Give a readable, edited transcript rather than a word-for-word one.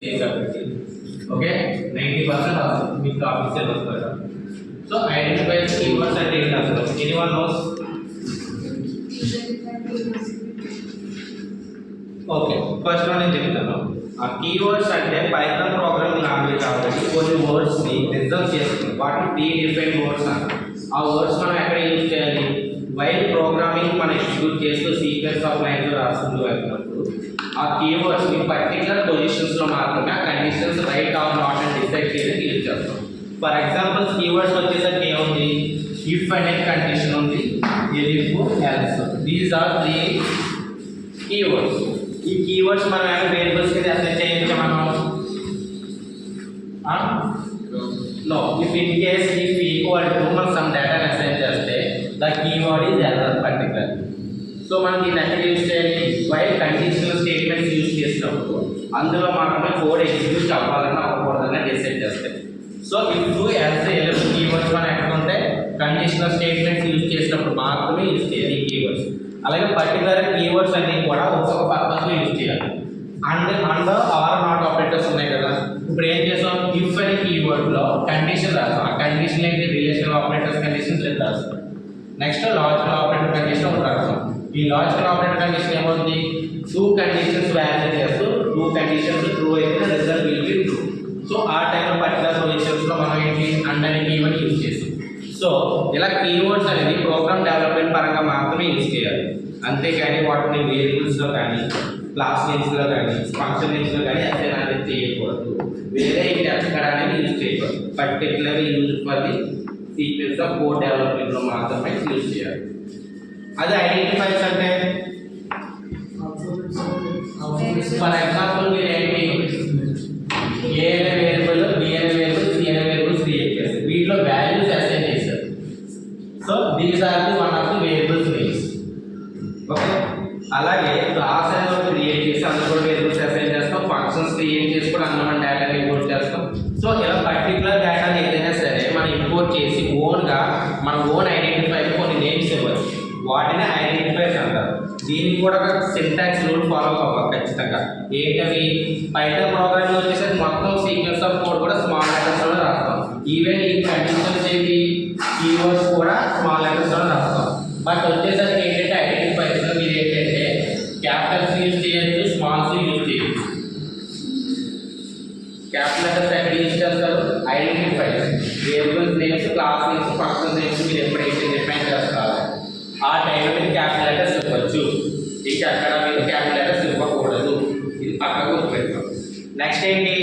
Okay 90% మీకు officer వస్తారు. So identify keywords అంటే ఏంటి అసలు anyone knows? Okay first one నేను చెప్తాను. ఆ కీవర్డ్స్ అంటే పైథాన్ ప్రోగ్రామింగ్ లాంగ్వేజ్ కాబట్టి కొన్ని వర్డ్స్ ని రిజర్వ్ చేస్తుంది. వాటిని ప్రీ డిఫైన్డ్ వర్డ్స్ అంటారు. ఆ వర్డ్స్ మనం ఎక్కడ యూజ్ చేయాలి? వైల్ ప్రోగ్రామింగ్ మనం ఎగ్జిక్యూట్ చేస్తూ సీక్వెన్స్ ఆఫ్ లైన్స్ రాసుకుంటూ వెళ్తున్నప్పుడు ఆ కీవర్డ్స్ ని పర్టికులర్ పొజిషన్స్ లో మాత్రమే ఆ కండిషన్స్ రైట్ ఆర్ నాట్ అని డిసైడ్ చేయడానికి యూజ్ చేస్తాం. ఫర్ ఎగ్జాంపుల్ కీవర్డ్స్ వచ్చేసరికి ఏముంది? ఇఫ్ అనే కండిషన్ ఉంది, elif, else. These are three keywords. ఈ కీవర్డ్స్ మనం ఏమైనా వేరియబుల్స్ కి అసైన్ చేయొచ్చా మనం? No. If in case if equal to మనం సమ్ డేటాని అసైన్ చేస్తే the keyword is error particular. So మనం దీన్ని ఎక్కడ యూజ్ చేయాలి? వైల్ కండిషనల్ స్టేట్మెంట్స్ యూజ్ చేసినప్పుడు అందులో మాత్రమే కోడ్ ఎగ్జిక్యూట్ అవ్వాలన్నా అవ్వకూడదన్నా డిసైడ్ చేస్తాయి. సో ఇఫ్ ఎల్స్ ఎలిఫ్ కీవర్డ్స్ మనం ఎక్కడ ఉంటాయి? కండిషనల్ స్టేట్మెంట్స్ యూజ్ చేసినప్పుడు మాత్రమే యూజ్ చేయాలి ఈ కీవర్డ్స్. అలాగే పర్టికులర్ కీవర్డ్స్ అన్ని కూడా ఒక్కొక్క పర్పస్లో యూజ్ చేయాలి. అండ్ ఆర్ నాట్ ఆపరేటర్స్ ఉన్నాయి కదా. ఇప్పుడు ఏం చేసాం? ఇఫ్ అనే కీవర్డ్లో కండిషన్ రాస్తాం. ఆ కండిషన్ ఏంటి? రిలేషనల్ ఆపరేటర్స్ కండిషన్స్ రెండు రాస్తాం. నెక్స్ట్ లాజికల్ ఆపరేటర్ కండిషన్ ఒకటి రాస్తాం. ఈ లాజికల్ ఆపరేటర్ కండిషన్ ఏమవుతుంది? టూ కండిషన్స్ వాల్యూ చేస్తూ టూ కండిషన్స్ ట్రూ అయితే result will be true. So ఆ టైంలో పర్టికులర్ పొజిషన్స్లో మనం ఏంటి అండ్ అనే కీవర్డ్ యూజ్ చేస్తాం. సో ఇలా కీవర్డ్స్ అనేది ప్రోగ్రామ్ డెవలప్మెంట్ పరంగా మాత్రమే యూజ్ చేయాలి. అంతేకాని వాటిని వేరియబుల్స్లో కానీ క్లాస్ నేమ్స్లో కానీ ఫంక్షన్ నేమ్స్లో కానీ అసైన్ అనేది చేయకూడదు. వేరే ఎక్కడ అనేది యూజ్ చేయకూడదు. Particular use for the sequence of code డెవలప్మెంట్లో మాత్రమే యూజ్ చేయాలి. అది ఐడెంటిఫైర్స్ అంటే ఫర్ ఎగ్జాంపుల్ మీరు ఏంటి ఏ అనే వేరియబుల్, బి అనే వేరియబుల్, సి అనే వేరియబుల్స్ క్రియేట్ చేస్తారు. వీటిలో వాల్యూస్ అసైన్ చేశారు. So these are the one of the variables names. Okay అలాగే క్లాస్ అనేది ఒకటి క్రియేట్ చేసి అందులో కూడా వేరియబుల్స్ అసైన్ చేస్తాం. ఫంక్షన్స్ క్రియేట్ చేసి కూడా అందులో మన డేటాని ఇంపోర్ట్ చేస్తాం. సో ఇలా పర్టికులర్ డేటాని ఏదైనా సరే మనం ఇంపోర్ట్ చేసి ఓన్గా మన ఓన్ ఐడెంటిఫైర్ కొన్ని నేమ్స్ ఇవ్వాలి. వాటిని ఐడెంటిఫైర్స్ అంటారు. దీనికి కూడా సింటాక్స్ రూల్ ఫాలో అవ్వాలి ఖచ్చితంగా. ఏంటవి? పైథాన్ ప్రోగ్రామింగ్ వచ్చేసరికి మొత్తం సీక్వెన్స్ ఆఫ్ కోడ్ కూడా స్మాల్ లెటర్స్లో రాస్తాం. ఈవెన్ ఈ కండిషన్స్ ఏంటి కీవర్డ్స్ కూడా స్మాల్ లెటర్స్లో రాస్తాం. బట్ వచ్చేసరికి ఏంటంటే ఐడెంటిఫైర్స్లో మీరు ఏంటంటే క్యాపిటల్స్ యూజ్ చేయొచ్చు, స్మాల్స్ యూజ్ చేయొచ్చు. క్యాపిటల్ లెటర్స్ ఎక్కడ యూజ్ చేస్తారు? Identifiers, variables names, class names, function names మీరు ఎప్పుడైతే డిఫైన్ చేస్తారో ఆ టైంలో మీరు క్యాపిటల్ లెటర్స్ ఇవ్వచ్చు. ఇంకా అక్కడ మీరు క్యాపిటల్ లెటర్స్ ఇవ్వకూడదు. ఇది పక్కకు పెడతాం. నెక్స్ట్ ఏంటి?